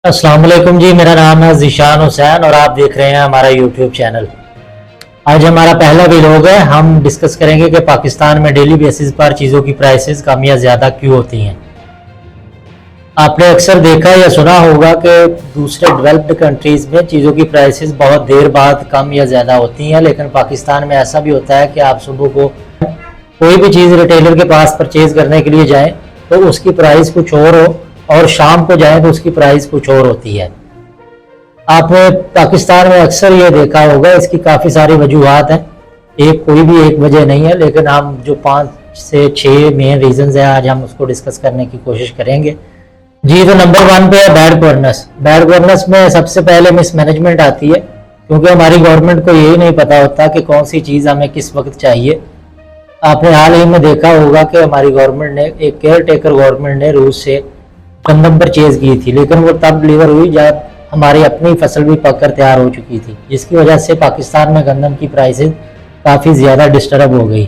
अस्सलाम वालेकुम जी, मेरा नाम है ज़ीशान हुसैन और आप देख रहे हैं हमारा यूट्यूब चैनल। आज हमारा पहला व्लॉग है। हम डिस्कस करेंगे कि पाकिस्तान में डेली बेसिस पर चीज़ों की प्राइसेस कम या ज़्यादा क्यों होती हैं। आपने अक्सर देखा या सुना होगा कि दूसरे डेवलप्ड कंट्रीज़ में चीज़ों की प्राइसेस बहुत देर बाद कम या ज़्यादा होती हैं, लेकिन पाकिस्तान में ऐसा भी होता है कि आप सुबह को कोई भी चीज़ रिटेलर के पास परचेज करने के लिए जाएं तो उसकी प्राइस कुछ और हो और शाम को जाएं तो उसकी प्राइस कुछ और होती है। आपने पाकिस्तान में अक्सर ये देखा होगा, इसकी काफ़ी सारी वजूहात हैं। कोई भी एक वजह नहीं है, लेकिन हम जो 5 से 6 मेन रीजंस हैं आज हम उसको डिस्कस करने की कोशिश करेंगे। जी, तो नंबर 1 पे है बैड गवर्नेंस। बैड गवर्नेंस में सबसे पहले मिसमैनेजमेंट आती है, क्योंकि हमारी गवर्नमेंट को यही नहीं पता होता कि कौन सी चीज़ हमें किस वक्त चाहिए। आपने हाल ही में देखा होगा कि हमारी गवर्नमेंट ने, एक केयर टेकर गवर्नमेंट ने रूस से गंदम परचेज की थी, लेकिन वो तब डिलीवर हुई जब हमारी अपनी फसल भी पककर तैयार हो चुकी थी, जिसकी वजह से पाकिस्तान में गंदम की प्राइसेस काफ़ी ज़्यादा डिस्टर्ब हो गई।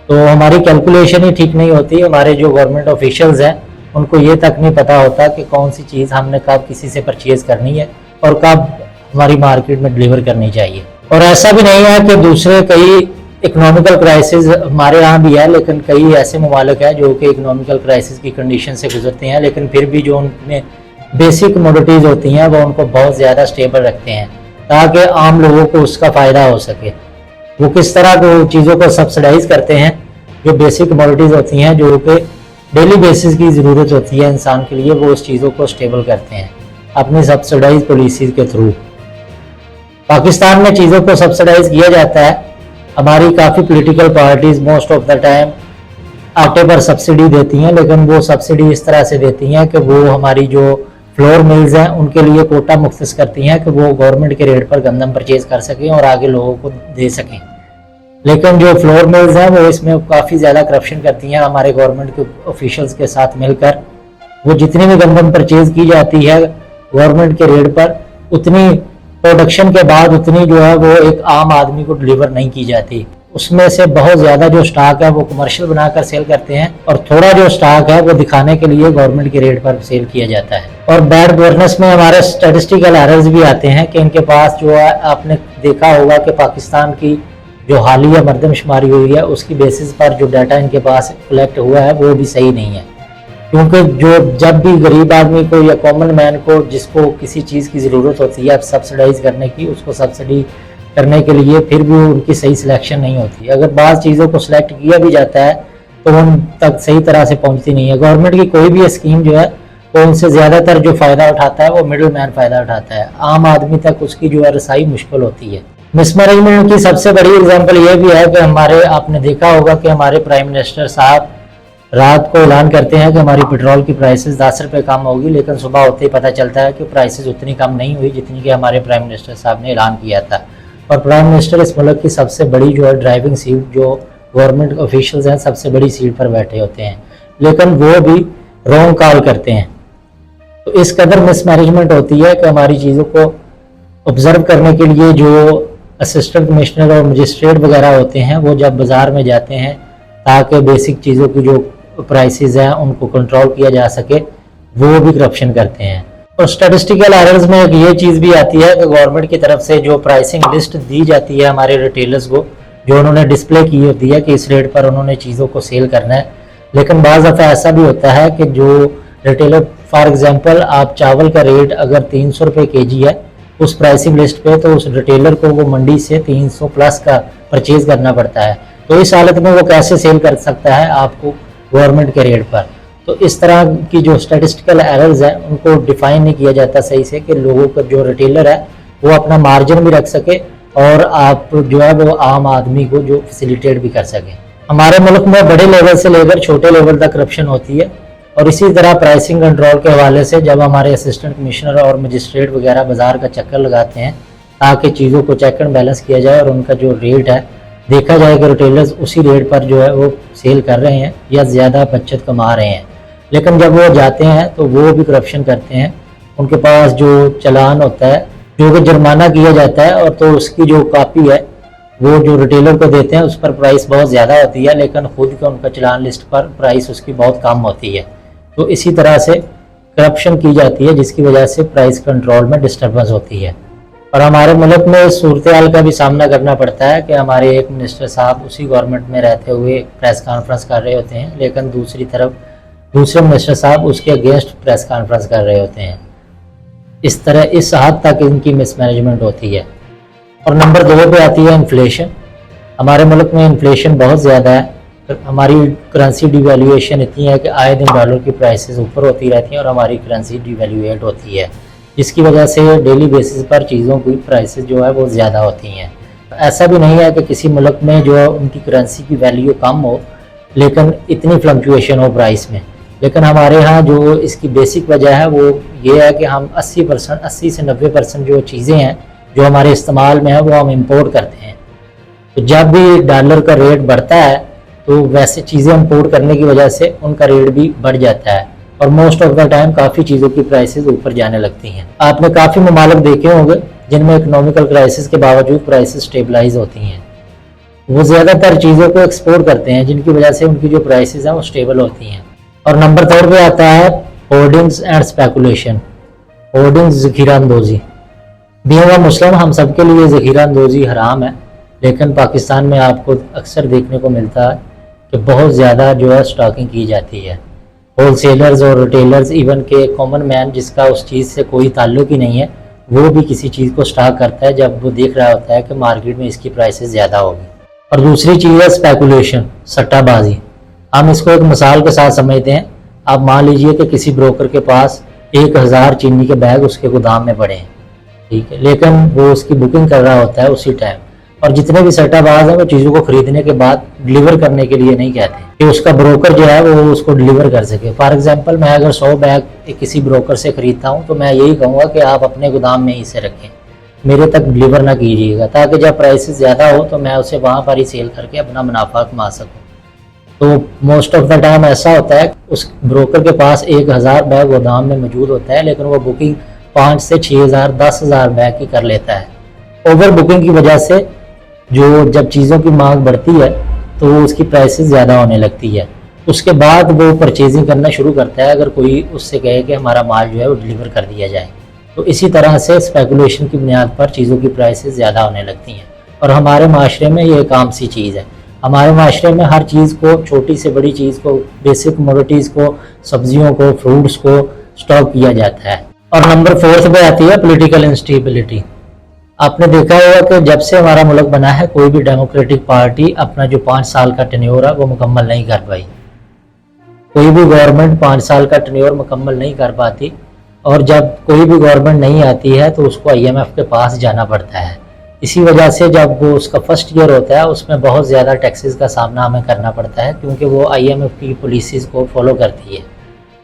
तो हमारी कैलकुलेशन ही ठीक नहीं होती। हमारे जो गवर्नमेंट ऑफिशियल्स हैं उनको ये तक नहीं पता होता कि कौन सी चीज़ हमने कब किसी से परचेज करनी है और कब हमारी मार्केट में डिलीवर करनी चाहिए। और ऐसा भी नहीं है कि दूसरे कई इकोनॉमिकल क्राइसिस हमारे यहाँ भी है, लेकिन कई ऐसे ममालिक हैं जो कि इकोनॉमिकल क्राइसिस की कंडीशन से गुजरते हैं, लेकिन फिर भी जो उनमें बेसिक कमोडिटीज़ होती हैं वो उनको बहुत ज़्यादा स्टेबल रखते हैं ताकि आम लोगों को उसका फ़ायदा हो सके। वो किस तरह को चीज़ों को सब्सिडाइज करते हैं, जो बेसिक कमोडिटीज़ होती हैं जो कि डेली बेसिस की ज़रूरत होती है इंसान के लिए, वो उस चीज़ों को स्टेबल करते हैं अपनी सब्सिडाइज पॉलिसीज़ के थ्रू। पाकिस्तान में चीज़ों को सब्सिडाइज किया जाता है। हमारी काफ़ी political parties most of the time आटे पर सब्सिडी देती हैं, लेकिन वो सब्सिडी इस तरह से देती हैं कि वो हमारी जो फ्लोर मिल्स हैं उनके लिए कोटा मुख्तस करती हैं कि वो गवर्नमेंट के रेट पर गंदम परचेज कर सकें और आगे लोगों को दे सकें। लेकिन जो फ्लोर मिल्स हैं वो इसमें काफ़ी ज़्यादा करप्शन करती हैं हमारे गवर्नमेंट के ऑफिशियल्स के साथ मिलकर। वो जितनी भी गंदम परचेज की जाती है गवर्नमेंट के रेट पर, उतनी प्रोडक्शन के बाद उतनी जो है वो एक आम आदमी को डिलीवर नहीं की जाती। उसमें से बहुत ज़्यादा जो स्टॉक है वो कमर्शियल बनाकर सेल करते हैं और थोड़ा जो स्टॉक है वो दिखाने के लिए गवर्नमेंट के रेट पर सेल किया जाता है। और बैड गवर्नेंस में हमारे स्टैटिस्टिकल एरर्स भी आते हैं कि इनके पास जो है, आपने देखा होगा कि पाकिस्तान की जो हालिया मरदमशुमारी हुई है उसकी बेसिस पर जो डाटा इनके पास कलेक्ट हुआ है वो भी सही नहीं है। क्योंकि जब भी गरीब आदमी को या कॉमन मैन को जिसको किसी चीज़ की ज़रूरत होती है सब्सिडाइज करने की, उसको सब्सिडी करने के लिए फिर भी उनकी सही सिलेक्शन नहीं होती। अगर बाज़ चीज़ों को सिलेक्ट किया भी जाता है तो उन तक सही तरह से पहुंचती नहीं है। गवर्नमेंट की कोई भी स्कीम जो है वो उनसे ज़्यादातर जो फ़ायदा उठाता है वो मिडिल मैन फ़ायदा उठाता है, आम आदमी तक उसकी जो है रसाई मुश्किल होती है। मिसमैनेजमेंट की सबसे बड़ी एग्जाम्पल ये भी है कि आपने देखा होगा कि हमारे प्राइम मिनिस्टर साहब रात को ऐलान करते हैं कि हमारी पेट्रोल की प्राइसेस 10 रुपये कम होगी, लेकिन सुबह होते ही पता चलता है कि प्राइसेस उतनी कम नहीं हुई जितनी कि हमारे प्राइम मिनिस्टर साहब ने ऐलान किया था। और प्राइम मिनिस्टर इस मुल्क की सबसे बड़ी जो है ड्राइविंग सीट, जो गवर्नमेंट ऑफिशियल्स हैं सबसे बड़ी सीट पर बैठे होते हैं, लेकिन वो भी रॉन्ग कॉल करते हैं। तो इस कदर मिसमैनेजमेंट होती है कि हमारी चीज़ों को ऑब्जर्व करने के लिए जो असिस्टेंट कमिश्नर और मजिस्ट्रेट वगैरह होते हैं वो जब बाज़ार में जाते हैं ताकि बेसिक चीज़ों की जो प्राइसेस हैं उनको कंट्रोल किया जा सके, वो भी करप्शन करते हैं। और स्टैटिस्टिकल एरर्स में एक ये चीज़ भी आती है कि गवर्नमेंट की तरफ से जो प्राइसिंग लिस्ट दी जाती है हमारे रिटेलर्स को, जो उन्होंने डिस्प्ले की होती है कि इस रेट पर उन्होंने चीज़ों को सेल करना है, लेकिन बाज़ दफ़ा ऐसा भी होता है कि जो रिटेलर, फॉर एग्जांपल आप चावल का रेट अगर 300 रुपये kg है उस प्राइसिंग लिस्ट पे, तो उस रिटेलर को वो मंडी से 300 प्लस का परचेज करना पड़ता है। तो इस हालत में वो कैसे सेल कर सकता है आपको गवर्नमेंट के रेट पर। तो इस तरह की जो स्टैटिस्टिकल एरर्स हैं उनको डिफाइन नहीं किया जाता सही से कि लोगों का जो रिटेलर है वो अपना मार्जिन भी रख सके और आप जो है वो आम आदमी को जो फैसिलिटेट भी कर सके। हमारे मुल्क में बड़े लेवल से लेकर छोटे लेवल तक करप्शन होती है और इसी तरह प्राइसिंग कंट्रोल के हवाले से जब हमारे असिस्टेंट कमिश्नर और मजिस्ट्रेट वगैरह बाज़ार का चक्कर लगाते हैं ताकि चीज़ों को चेक एंड बैलेंस किया जाए और उनका जो रेट है देखा जाए कि रिटेलर्स उसी रेट पर जो है वो सेल कर रहे हैं या ज़्यादा बचत कमा रहे हैं, लेकिन जब वो जाते हैं तो वो भी करप्शन करते हैं। उनके पास जो चालान होता है जो कि जुर्माना किया जाता है और तो उसकी जो कॉपी है वो जो रिटेलर को देते हैं उस पर प्राइस बहुत ज़्यादा होती है, लेकिन खुद का उनका चालान लिस्ट पर प्राइस उसकी बहुत कम होती है। तो इसी तरह से करप्शन की जाती है, जिसकी वजह से प्राइस कंट्रोल में डिस्टर्बेंस होती है। और हमारे मुल्क में इस सूरत हाल का भी सामना करना पड़ता है कि हमारे एक मिनिस्टर साहब उसी गवर्नमेंट में रहते हुए प्रेस कॉन्फ्रेंस कर रहे होते हैं, लेकिन दूसरी तरफ दूसरे मिनिस्टर साहब उसके अगेंस्ट प्रेस कॉन्फ्रेंस कर रहे होते हैं। इस तरह इस हद तक इनकी मिसमैनेजमेंट होती है। और नंबर 2 पे आती है इन्फ्लेशन। हमारे मुल्क में इन्फ्लेशन बहुत ज़्यादा है। हमारी करेंसी डिवैल्यूएशन इतनी है कि आए दिन डॉलर की प्राइसेस ऊपर होती रहती हैं और हमारी करेंसी डिवैल्यूएट होती है, जिसकी वजह से डेली बेसिस पर चीज़ों की प्राइसेस जो है वो ज़्यादा होती हैं। ऐसा भी नहीं है कि किसी मुल्क में जो उनकी करेंसी की वैल्यू कम हो लेकिन इतनी फ्लक्चुएशन हो प्राइस में, लेकिन हमारे यहाँ जो इसकी बेसिक वजह है वो ये है कि हम 80 से 90% जो चीज़ें हैं जो हमारे इस्तेमाल में है वो हम इंपोर्ट करते हैं। तो जब भी डॉलर का रेट बढ़ता है तो वैसे चीज़ें इंपोर्ट करने की वजह से उनका रेट भी बढ़ जाता है और मोस्ट ऑफ द टाइम काफ़ी चीज़ों की प्राइसेस ऊपर जाने लगती हैं। आपने काफ़ी ममालिक देखे होंगे जिनमें इकोनॉमिकल क्राइसिस के बावजूद प्राइसेस स्टेबलाइज होती हैं। वो ज़्यादातर चीज़ों को एक्सपोर्ट करते हैं, जिनकी वजह से उनकी जो प्राइसेस हैं वो स्टेबल होती हैं। और नंबर 3 पे आता है होर्डिंग्स एंड स्पेकुलेशन। होर्डिंग्स, ज़ख़ीरा अंदोज़ी। बीइंग अ मुस्लिम हम सबके लिए ज़ख़ीरा अंदोज़ी हराम है, लेकिन पाकिस्तान में आपको अक्सर देखने को मिलता है कि बहुत ज़्यादा जो है स्टॉकिंग की जाती है। होलसेलर्स और रिटेलर्स, इवन के कॉमन मैन जिसका उस चीज़ से कोई ताल्लुक ही नहीं है, वो भी किसी चीज़ को स्टॉक करता है जब वो देख रहा होता है कि मार्केट में इसकी प्राइसेस ज़्यादा होगी। और दूसरी चीज़ है स्पेकुलेशन, सट्टाबाजी। हम इसको एक मिसाल के साथ समझते हैं। आप मान लीजिए कि किसी ब्रोकर के पास 1000 चीनी के बैग उसके गोदाम में पड़े हैं, ठीक है, लेकिन वो उसकी बुकिंग कर रहा होता है उसी टाइम। और जितने भी सट्टाबाज हैं वो चीज़ों को खरीदने के बाद डिलीवर करने के लिए नहीं कहते कि उसका ब्रोकर जो है वो उसको डिलीवर कर सके। फॉर एग्जांपल, मैं अगर 100 बैग किसी ब्रोकर से खरीदता हूँ तो मैं यही कहूँगा कि आप अपने गोदाम में ही से रखें, मेरे तक डिलीवर ना कीजिएगा, ताकि जब प्राइसेस ज़्यादा हो तो मैं उसे वहाँ पर ही सेल करके अपना मुनाफा कमा सकूँ। तो मोस्ट ऑफ द टाइम ऐसा होता है उस ब्रोकर के पास 1000 बैग गोदाम में मौजूद होता है, लेकिन वो बुकिंग 5 से 6000 10,000 बैग की कर लेता है। ओवर बुकिंग की वजह से जो जब चीज़ों की मांग बढ़ती है तो उसकी प्राइसेस ज़्यादा होने लगती है। उसके बाद वो परचेजिंग करना शुरू करता है अगर कोई उससे कहे कि हमारा माल जो है वो डिलीवर कर दिया जाए। तो इसी तरह से स्पेकुलेशन की बुनियाद पर चीज़ों की प्राइसेस ज़्यादा होने लगती हैं। और हमारे माशरे में ये एक आम सी चीज़ है। हमारे माशरे में हर चीज़ को, छोटी से बड़ी चीज़ को, बेसिक कमोडिटीज़ को, सब्जियों को, फ्रूट्स को स्टॉक किया जाता है। और नंबर 4 पे आती है पॉलिटिकल इंस्टेबिलिटी। आपने देखा होगा कि जब से हमारा मुल्क बना है कोई भी डेमोक्रेटिक पार्टी अपना जो 5 साल का टेन्योर है वो मुकम्मल नहीं कर पाई। कोई भी गवर्नमेंट 5 साल का टेन्योर मुकम्मल नहीं कर पाती, और जब कोई भी गवर्नमेंट नहीं आती है तो उसको IMF के पास जाना पड़ता है। इसी वजह से जब वो उसका फर्स्ट ईयर होता है उसमें बहुत ज़्यादा टैक्सेस का सामना हमें करना पड़ता है, क्योंकि वो IMF की पॉलिसीज़ को फॉलो करती है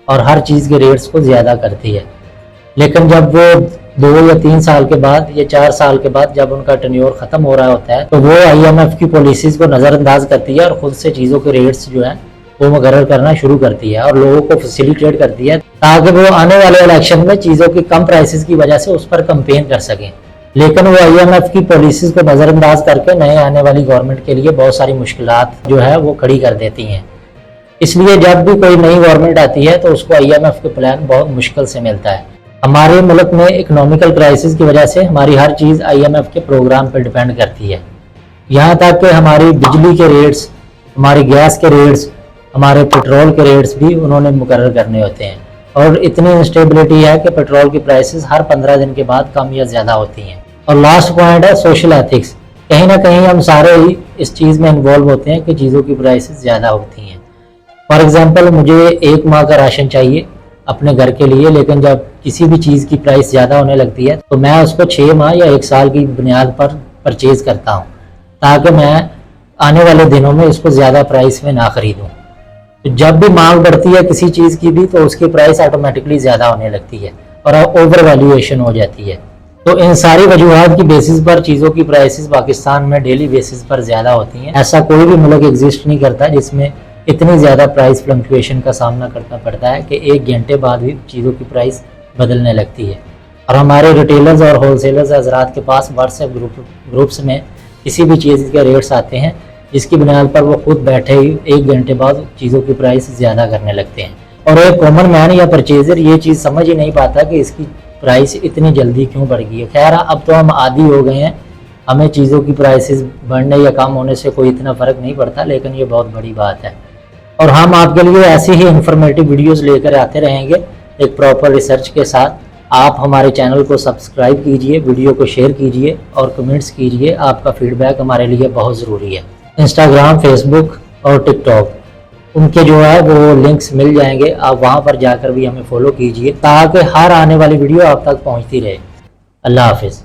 और हर चीज़ के रेट्स को ज़्यादा करती है। लेकिन जब वो 2 या 3 साल के बाद या 4 साल के बाद जब उनका टेन्योर ख़त्म हो रहा होता है तो वो IMF की पॉलिसीज़ को नज़रअंदाज करती है और ख़ुद से चीज़ों के रेट्स जो हैं वो मुकर्रर करना शुरू करती है और लोगों को फैसिलिटेट करती है ताकि वो आने वाले इलेक्शन में चीज़ों की कम प्राइसेस की वजह से उस पर कंपेन कर सकें। लेकिन वो IMF की पॉलिसीज़ को नज़रअंदाज करके नए आने वाली गवर्नमेंट के लिए बहुत सारी मुश्किलात जो है वो खड़ी कर देती हैं। इसलिए जब भी कोई नई गवर्नमेंट आती है तो उसको IMF के प्लान बहुत मुश्किल से मिलता है। हमारे मुल्क में इकोनॉमिकल क्राइसिस की वजह से हमारी हर चीज़ IMF के प्रोग्राम पर डिपेंड करती है। यहाँ तक कि हमारी बिजली के रेट्स, हमारी गैस के रेट्स, हमारे पेट्रोल के रेट्स भी उन्होंने मुकर्रर करने होते हैं। और इतनी इंस्टेबिलिटी है कि पेट्रोल की प्राइसेस हर 15 दिन के बाद कम या ज़्यादा होती हैं। और लास्ट पॉइंट है सोशल एथिक्स। कहीं ना कहीं हम सारे ही इस चीज़ में इन्वॉल्व होते हैं कि चीज़ों की प्राइसेस ज़्यादा होती हैं। फॉर एग्जांपल, मुझे 1 माह का राशन चाहिए अपने घर के लिए, लेकिन जब किसी भी चीज़ की प्राइस ज़्यादा होने लगती है तो मैं उसको 6 माह या 1 साल की बुनियाद पर परचेज़ करता हूँ, ताकि मैं आने वाले दिनों में इसको ज़्यादा प्राइस में ना ख़रीदूँ। तो जब भी मांग बढ़ती है किसी चीज़ की भी तो उसकी प्राइस ऑटोमेटिकली ज़्यादा होने लगती है और ओवर वैल्यूएशन हो जाती है। तो इन सारी वजूहात की बेसिस पर चीज़ों की प्राइसेस पाकिस्तान में डेली बेसिस पर ज़्यादा होती हैं। ऐसा कोई भी मुल्क एग्जिस्ट नहीं करता जिसमें इतनी ज़्यादा प्राइस फ्लक्चुएशन का सामना करना पड़ता है कि 1 घंटे बाद भी चीज़ों की प्राइस बदलने लगती है। और हमारे रिटेलर्स और होलसेलर्स हज़रात के पास व्हाट्सएप ग्रुप्स में किसी भी चीज़ के रेट्स आते हैं जिसकी बुनियाद पर वो खुद बैठे ही 1 घंटे बाद चीज़ों की प्राइस ज़्यादा करने लगते हैं। और एक कॉमन मैन या परचेजर ये चीज़ समझ ही नहीं पाता कि इसकी प्राइस इतनी जल्दी क्यों बढ़ गई है। खैर अब तो हम आदी हो गए हैं, हमें चीज़ों की प्राइसेस बढ़ने या कम होने से कोई इतना फ़र्क नहीं पड़ता, लेकिन ये बहुत बड़ी बात है। और हम आपके लिए ऐसी ही इंफॉर्मेटिव वीडियोस लेकर आते रहेंगे एक प्रॉपर रिसर्च के साथ। आप हमारे चैनल को सब्सक्राइब कीजिए, वीडियो को शेयर कीजिए और कमेंट्स कीजिए। आपका फीडबैक हमारे लिए बहुत ज़रूरी है। इंस्टाग्राम, फेसबुक और टिकटॉक, उनके जो है वो लिंक्स मिल जाएंगे, आप वहाँ पर जाकर भी हमें फॉलो कीजिए ताकि हर आने वाली वीडियो आप तक पहुँचती रहे। अल्लाह हाफिज़।